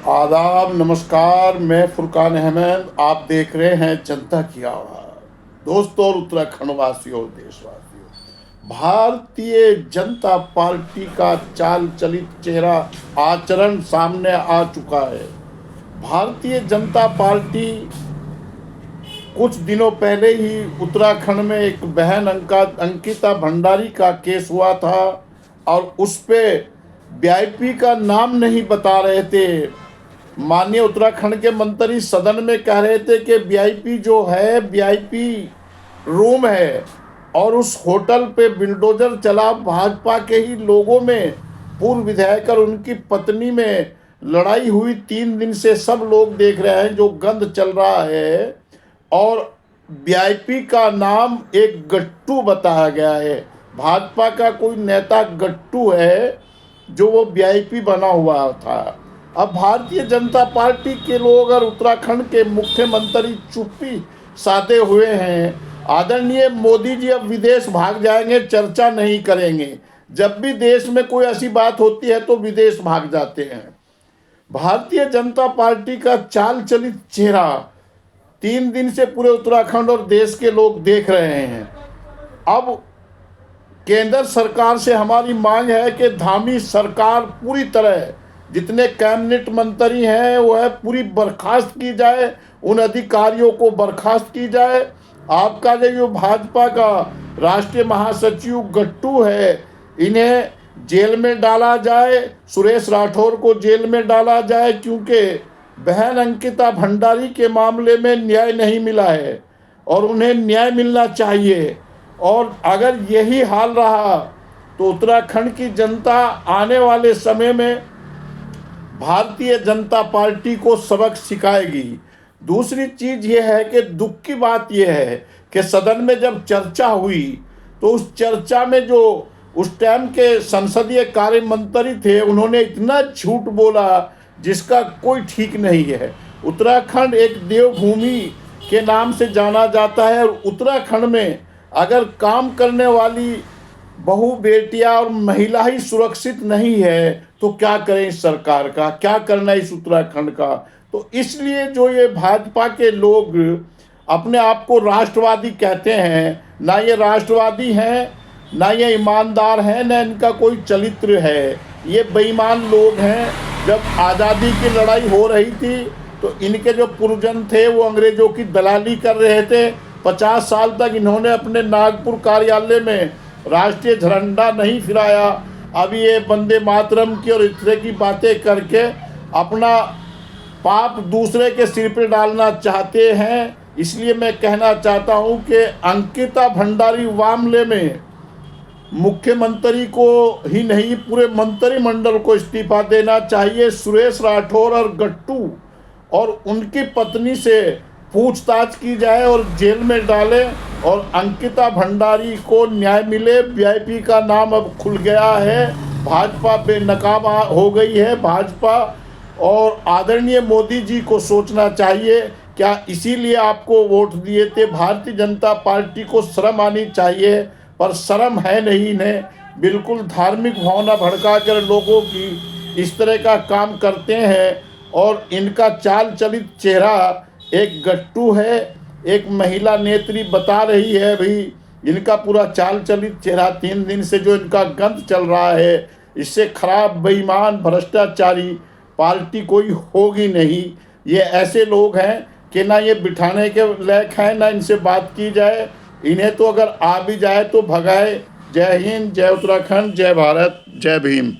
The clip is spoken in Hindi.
आदाब, नमस्कार। मैं फुरकान अहमद, आप देख रहे हैं जनता की आवाज़। दोस्तों और उत्तराखंड वासियों और देशवासियों, भारतीय जनता पार्टी का चाल चलित चेहरा आचरण सामने आ चुका है। भारतीय जनता पार्टी कुछ दिनों पहले ही उत्तराखंड में एक बहन अंकिता भंडारी का केस हुआ था और उस पे वीआईपी का नाम नहीं बता रहे थे। माननीय उत्तराखंड के मंत्री सदन में कह रहे थे कि वीआईपी जो है वीआईपी रूम है और उस होटल पे बिल्डोजर चला। भाजपा के ही लोगों में पूर्व विधायक और उनकी पत्नी में लड़ाई हुई। 3 दिन से सब लोग देख रहे हैं जो गंद चल रहा है और वीआईपी का नाम एक गट्टू बताया गया है। भाजपा का कोई नेता गट्टू है जो वो वीआईपी बना हुआ था। अब भारतीय जनता पार्टी के लोग और उत्तराखंड के मुख्यमंत्री चुप्पी साधे हुए हैं। आदरणीय मोदी जी अब विदेश भाग जाएंगे, चर्चा नहीं करेंगे। जब भी देश में कोई ऐसी बात होती है तो विदेश भाग जाते हैं। भारतीय जनता पार्टी का चाल चलित चेहरा 3 दिन से पूरे उत्तराखंड और देश के लोग देख रहे हैं। अब केंद्र सरकार से हमारी मांग है कि धामी सरकार पूरी तरह जितने कैबिनेट मंत्री हैं वह पूरी बर्खास्त की जाए, उन अधिकारियों को बर्खास्त की जाए। आपका जो भाजपा का राष्ट्रीय महासचिव गट्टू है, इन्हें जेल में डाला जाए। सुरेश राठौर को जेल में डाला जाए क्योंकि बहन अंकिता भंडारी के मामले में न्याय नहीं मिला है और उन्हें न्याय मिलना चाहिए। और अगर यही हाल रहा तो उत्तराखंड की जनता आने वाले समय में भारतीय जनता पार्टी को सबक सिखाएगी। दूसरी चीज़ ये है कि दुख की बात यह है कि सदन में जब चर्चा हुई तो उस चर्चा में जो उस टाइम के संसदीय कार्य मंत्री थे उन्होंने इतना झूठ बोला जिसका कोई ठीक नहीं है। उत्तराखंड एक देवभूमि के नाम से जाना जाता है और उत्तराखंड में अगर काम करने वाली बहू बेटियां और महिला ही सुरक्षित नहीं है तो क्या करें इस सरकार का, क्या करना इस उत्तराखंड का। तो इसलिए जो ये भाजपा के लोग अपने आप को राष्ट्रवादी कहते हैं, ना ये राष्ट्रवादी हैं, ना ये ईमानदार हैं, ना इनका कोई चरित्र है। ये बेईमान लोग हैं। जब आज़ादी की लड़ाई हो रही थी तो इनके जो पूर्वजन थे वो अंग्रेज़ों की दलाली कर रहे थे। 50 साल तक इन्होंने अपने नागपुर कार्यालय में राष्ट्रीय झंडा नहीं फिराया। अब ये वंदे मातरम की और इस तरह की बातें करके अपना पाप दूसरे के सिर पे डालना चाहते हैं। इसलिए मैं कहना चाहता हूं कि अंकिता भंडारी मामले में मुख्यमंत्री को ही नहीं पूरे मंत्रिमंडल को इस्तीफा देना चाहिए। सुरेश राठौर और गट्टू और उनकी पत्नी से पूछताछ की जाए और जेल में डालें और अंकिता भंडारी को न्याय मिले। वीआईपी का नाम अब खुल गया है, भाजपा बेनकाब हो गई है भाजपा। और आदरणीय मोदी जी को सोचना चाहिए, क्या इसीलिए आपको वोट दिए थे? भारतीय जनता पार्टी को शर्म आनी चाहिए, पर शर्म है नहीं इन्हें। बिल्कुल धार्मिक भावना भड़का कर लोगों की इस तरह का काम करते हैं और इनका चाल चलित चेहरा एक गट्टू है। एक महिला नेत्री बता रही है भाई इनका पूरा चाल चलित चेहरा 3 दिन से जो इनका गंद चल रहा है, इससे खराब बेईमान भ्रष्टाचारी पार्टी कोई होगी नहीं। ये ऐसे लोग हैं कि ना ये बिठाने के लायक हैं ना इनसे बात की जाए। इन्हें तो अगर आ भी जाए तो भगाए। जय हिंद, जय उत्तराखंड, जय भारत, जय भीम।